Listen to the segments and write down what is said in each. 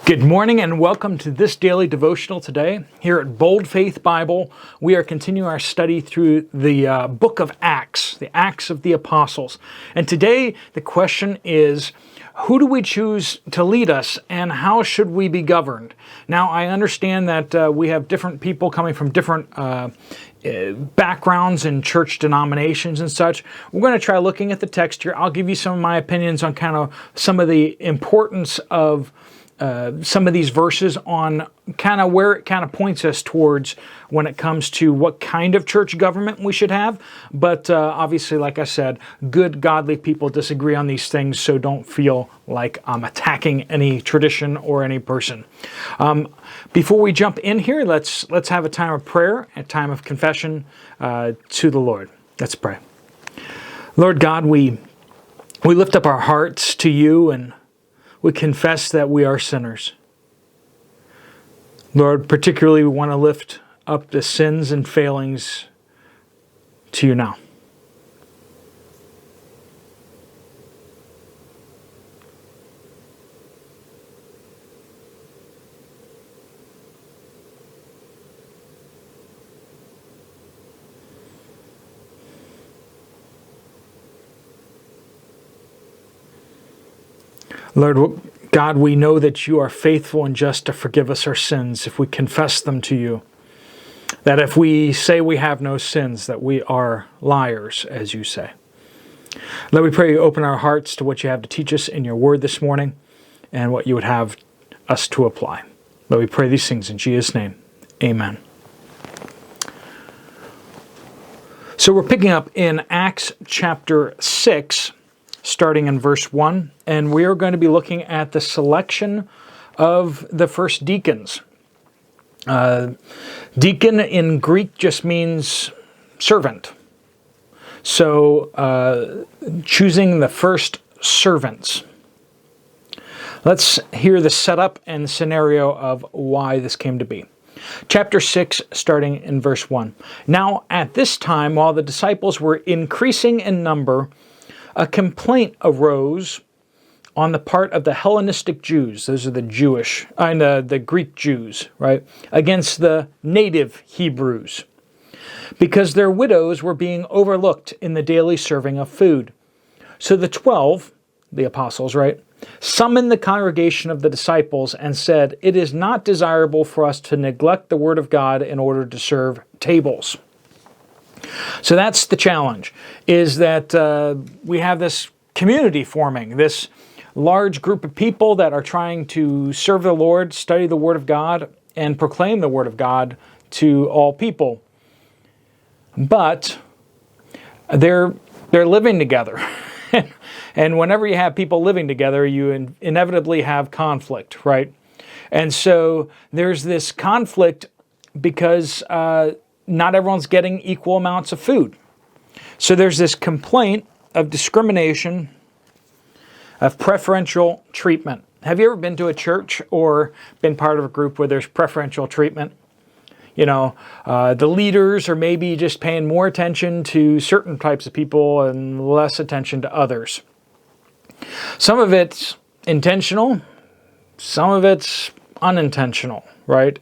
Good morning and welcome to this daily devotional today. Here at Bold Faith Bible, we are continuing our study through the book of Acts, the Acts of the Apostles. And today the question is, who do we choose to lead us and how should we be governed? Now, I understand that we have different people coming from different backgrounds and church denominations and such. We're going to try looking at the text here. I'll give you some of my opinions on kind of some of the importance of some of these verses on kind of where it kind of points us towards when it comes to what kind of church government we should have. But obviously, like I said, good, godly people disagree on these things, so don't feel like I'm attacking any tradition or any person. Before we jump in here, let's have a time of prayer, a time of confession to the Lord. Let's pray. Lord God, we lift up our hearts to you and we confess that we are sinners. Lord, particularly we want to lift up the sins and failings to you now. Lord God, we know that you are faithful and just to forgive us our sins if we confess them to you. That if we say we have no sins, that we are liars, as you say. Lord, we pray you open our hearts to what you have to teach us in your word this morning and what you would have us to apply. Lord, we pray these things in Jesus' name. Amen. So we're picking up in Acts chapter 6, starting in verse 1, and we are going to be looking at the selection of the first deacons. Deacon in Greek just means servant. So choosing the first servants. Let's hear the setup and scenario of why this came to be. Chapter 6, starting in verse 1. Now at this time, while the disciples were increasing in number, a complaint arose on the part of the Hellenistic Jews, those are the Jewish, and the Greek Jews, right, against the native Hebrews, because their widows were being overlooked in the daily serving of food. So the 12, the apostles, right, summoned the congregation of the disciples and said, "It is not desirable for us to neglect the word of God in order to serve tables." So that's the challenge, is that we have this community forming, this large group of people that are trying to serve the Lord, study the Word of God, and proclaim the Word of God to all people. But they're living together. And whenever you have people living together, you inevitably have conflict, right? And so there's this conflict because not everyone's getting equal amounts of food. So there's this complaint of discrimination, of preferential treatment. Have you ever been to a church or been part of a group where there's preferential treatment? You know, the leaders are maybe just paying more attention to certain types of people and less attention to others. Some of it's intentional, some of it's unintentional, right?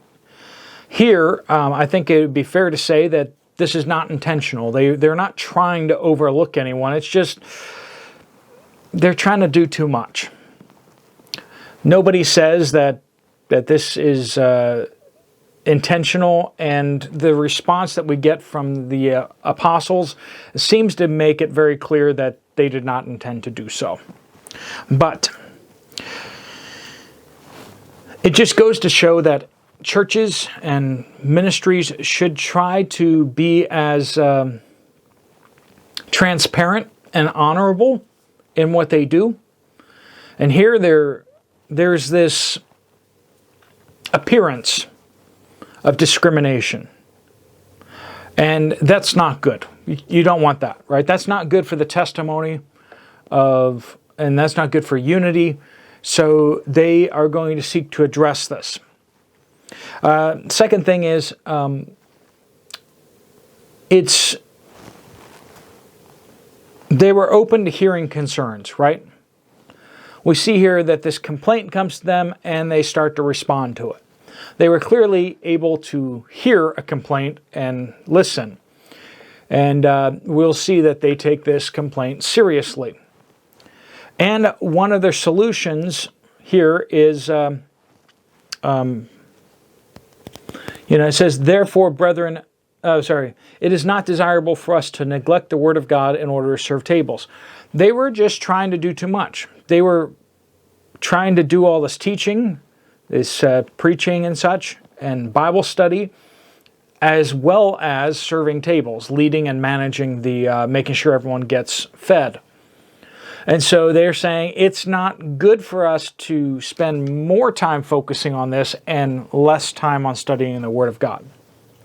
Here, I think it would be fair to say that this is not intentional. They're not trying to overlook anyone. It's just they're trying to do too much. Nobody says that this is intentional, and the response that we get from the apostles seems to make it very clear that they did not intend to do so. But it just goes to show that churches and ministries should try to be as transparent and honorable in what they do. And here there's this appearance of discrimination. And that's not good. You don't want that, right? That's not good for the testimony and that's not good for unity. So they are going to seek to address this. Second thing is, they were open to hearing concerns, right? we see here that this complaint comes to them and they start to respond to it. They were clearly able to hear a complaint and listen. And we'll see that they take this complaint seriously. And one of their solutions here is, it says, therefore, brethren, it is not desirable for us to neglect the word of God in order to serve tables. They were just trying to do too much. They were trying to do all this teaching, this preaching and such, and Bible study, as well as serving tables, leading and managing the, making sure everyone gets fed. And so they're saying it's not good for us to spend more time focusing on this and less time on studying the Word of God.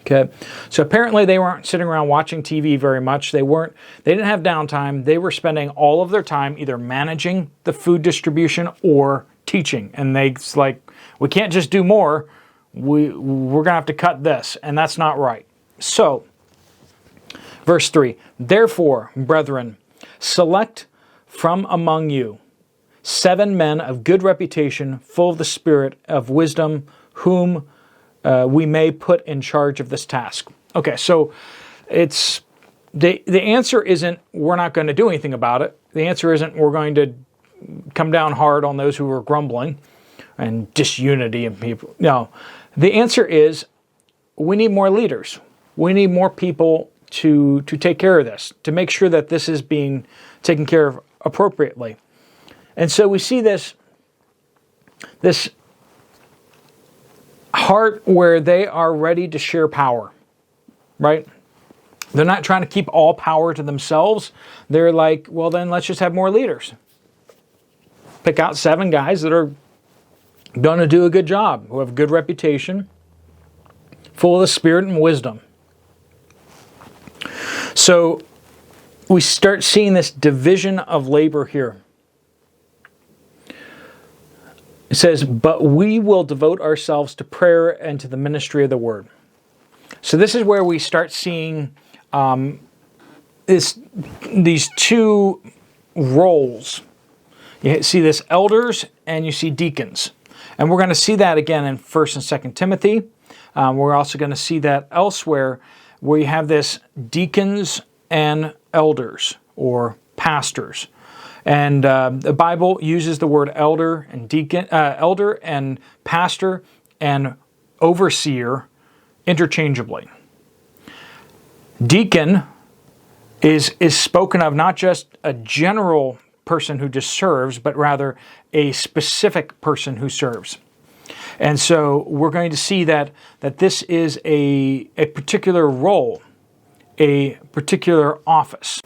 Okay, so apparently they weren't sitting around watching TV very much. They didn't have downtime. They were spending all of their time either managing the food distribution or teaching. And it's like, we can't just do more. We're going to have to cut this, and that's not right. So, verse 3, therefore, brethren, select from among you 7 men of good reputation, full of the spirit of wisdom, whom we may put in charge of this task. Okay, so it's the answer isn't we're not going to do anything about it. The answer isn't we're going to come down hard on those who are grumbling and disunity in people. No, the answer is we need more leaders. We need more people to take care of this, to make sure that this is being taken care of appropriately. And so we see this heart where they are ready to share power, right? They're not trying to keep all power to themselves. They're like, well, then let's just have more leaders. Pick out 7 guys that are going to do a good job, who have a good reputation, full of the spirit and wisdom. So we start seeing this division of labor here. It says, but we will devote ourselves to prayer and to the ministry of the word. So this is where we start seeing these 2 roles. You see this elders and you see deacons. And we're going to see that again in 1 and 2 Timothy. We're also going to see that elsewhere where you have this deacons and elders or pastors. And the Bible uses the word elder and deacon, elder and pastor and overseer interchangeably. Deacon is spoken of not just a general person who just serves, but rather a specific person who serves. And so we're going to see that this is a particular role, a particular office.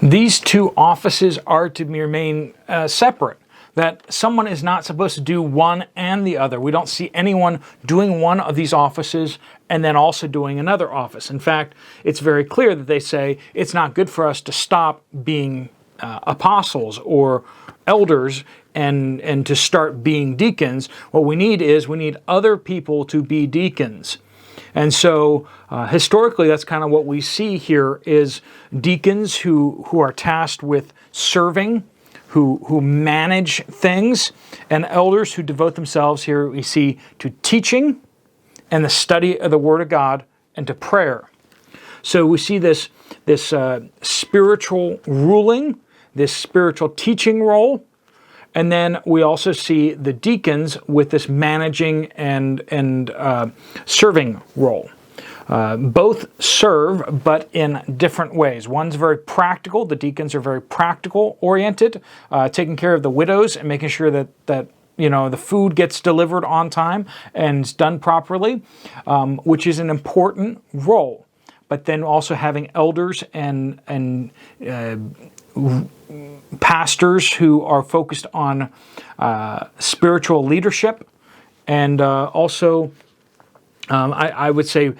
These 2 offices are to remain separate, that someone is not supposed to do one and the other. We don't see anyone doing one of these offices and then also doing another office. In fact, it's very clear that they say it's not good for us to stop being apostles or elders and to start being deacons. What we need other people to be deacons. And so historically, that's kind of what we see here is deacons who are tasked with serving, who manage things, and elders who devote themselves, here we see, to teaching and the study of the Word of God and to prayer. So we see this spiritual ruling, this spiritual teaching role, and then we also see the deacons with this managing and serving role. Both serve, but in different ways. One's very practical. The deacons are very practical oriented, taking care of the widows and making sure that the food gets delivered on time and is done properly, which is an important role. But then also having elders and pastors who are focused on spiritual leadership, and also I would say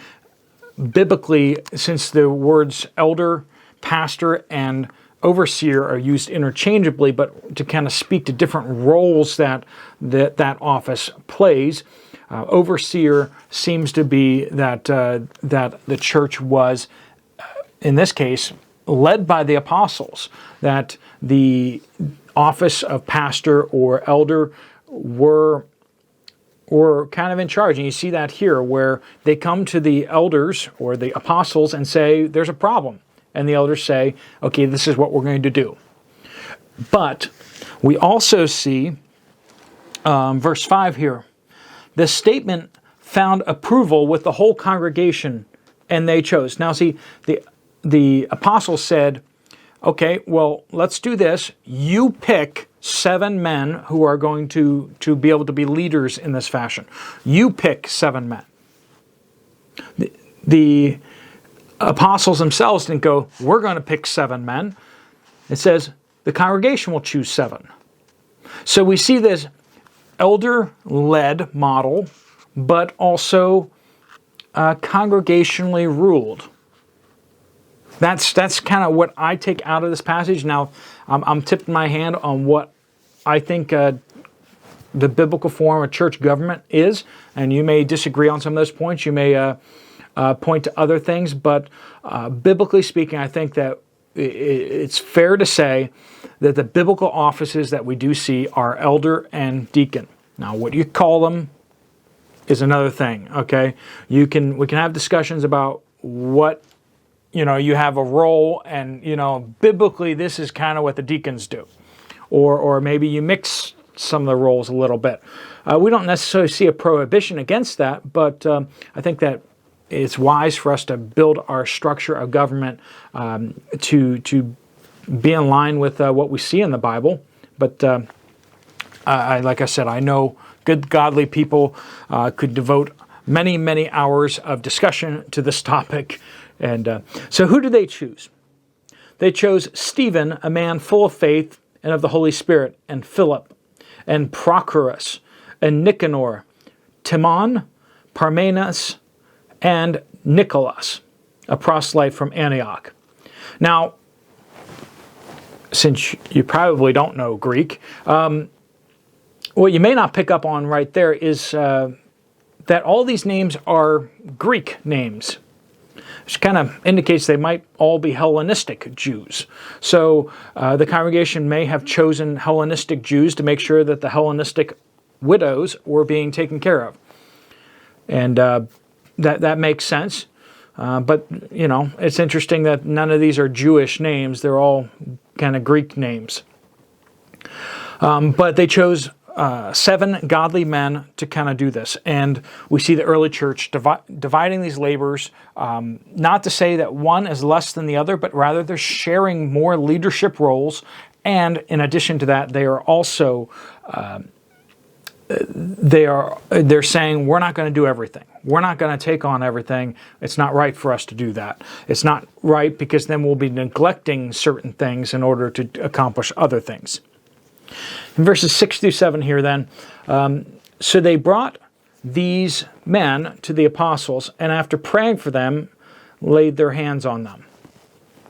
biblically, since the words elder, pastor, and overseer are used interchangeably, but to kind of speak to different roles that office plays, overseer seems to be that the church was, in this case, led by the apostles, that the office of pastor or elder were kind of in charge. And you see that here where they come to the elders or the apostles and say, there's a problem. And the elders say, okay, this is what we're going to do. But we also see verse 5 here. This statement found approval with the whole congregation, and they chose. Now see, the apostles said, okay, well, let's do this. You pick 7 men who are going to be able to be leaders in this fashion. You pick 7 men. The apostles themselves didn't go, we're going to pick 7 men. It says the congregation will choose 7. So we see this elder-led model, but also congregationally ruled. That's kind of what I take out of this passage. Now, I'm tipping my hand on what I think the biblical form of church government is, and you may disagree on some of those points. You may point to other things, but biblically speaking, I think that it's fair to say that the biblical offices that we do see are elder and deacon. Now, what you call them is another thing, okay? We can have discussions about what, you have a role, and, biblically this is kind of what the deacons do. Or maybe you mix some of the roles a little bit. We don't necessarily see a prohibition against that, but I think that it's wise for us to build our structure of government to be in line with what we see in the Bible. But like I said, I know good, godly people could devote many, many hours of discussion to this topic. And so who did they choose? They chose Stephen, a man full of faith and of the Holy Spirit, and Philip, and Prochorus, and Nicanor, Timon, Parmenas, and Nicholas, a proselyte from Antioch. Now, since you probably don't know Greek, what you may not pick up on right there is that all these names are Greek names, which kind of indicates they might all be Hellenistic Jews. So the congregation may have chosen Hellenistic Jews to make sure that the Hellenistic widows were being taken care of. And that makes sense. But, it's interesting that none of these are Jewish names. They're all kind of Greek names. But they chose 7 godly men to kind of do this. And we see the early church dividing these labors, not to say that one is less than the other, but rather they're sharing more leadership roles. And in addition to that, they are also they're saying, we're not going to do everything. We're not going to take on everything. It's not right for us to do that. It's not right because then we'll be neglecting certain things in order to accomplish other things. In verses 6 through 7 here then, so they brought these men to the apostles, and after praying for them, laid their hands on them.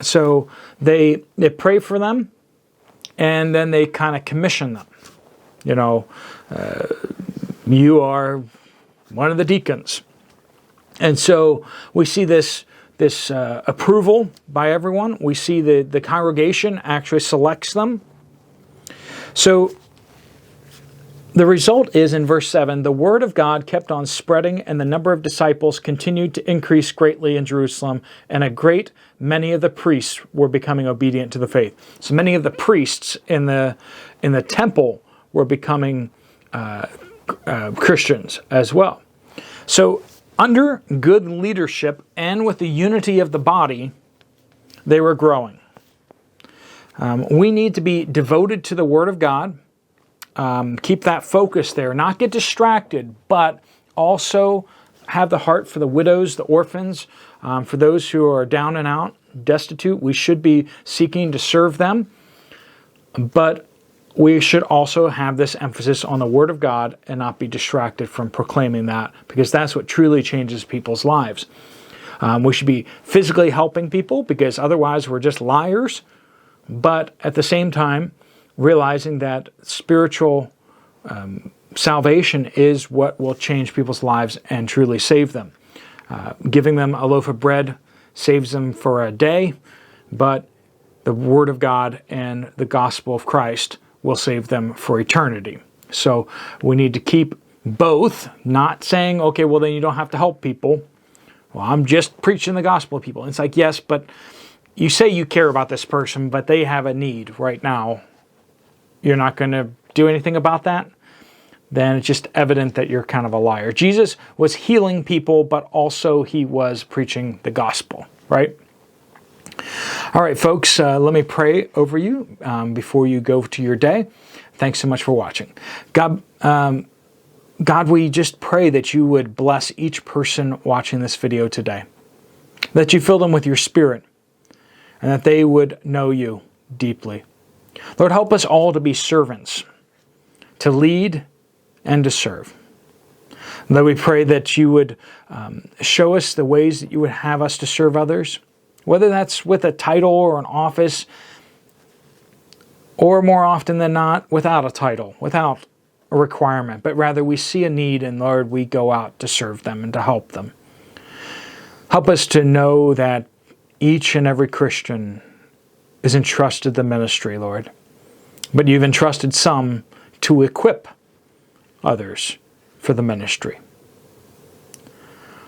So they pray for them, and then they kind of commission them. You are one of the deacons. And so we see this approval by everyone. We see the congregation actually selects them. So the result is in verse 7, the word of God kept on spreading, and the number of disciples continued to increase greatly in Jerusalem, and a great many of the priests were becoming obedient to the faith. So many of the priests in the temple were becoming Christians as well. So under good leadership and with the unity of the body, they were growing. We need to be devoted to the Word of God. Keep that focus there. Not get distracted, but also have the heart for the widows, the orphans, for those who are down and out, destitute. We should be seeking to serve them. But we should also have this emphasis on the Word of God and not be distracted from proclaiming that, because that's what truly changes people's lives. We should be physically helping people, because otherwise we're just liars. But at the same time, realizing that spiritual salvation is what will change people's lives and truly save them. Giving them a loaf of bread saves them for a day, but the Word of God and the gospel of Christ will save them for eternity. So we need to keep both, not saying, okay, well then you don't have to help people. Well, I'm just preaching the gospel to people. And it's like, yes, but you say you care about this person, but they have a need right now. You're not going to do anything about that? Then it's just evident that you're kind of a liar. Jesus was healing people, but also he was preaching the gospel, right? All right, folks, let me pray over you before you go to your day. Thanks so much for watching. God, we just pray that you would bless each person watching this video today, that you fill them with your Spirit, and that they would know you deeply. Lord, help us all to be servants, to lead and to serve. Lord, we pray that you would show us the ways that you would have us to serve others, whether that's with a title or an office, or more often than not, without a title, without a requirement, but rather we see a need and, Lord, we go out to serve them and to help them. Help us to know that each and every Christian is entrusted the ministry, Lord, but you've entrusted some to equip others for the ministry.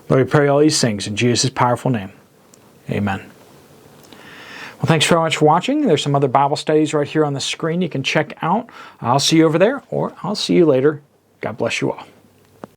Lord, we pray all these things in Jesus' powerful name. Amen. Well, thanks very much for watching. There's some other Bible studies right here on the screen you can check out. I'll see you over there, or I'll see you later. God bless you all.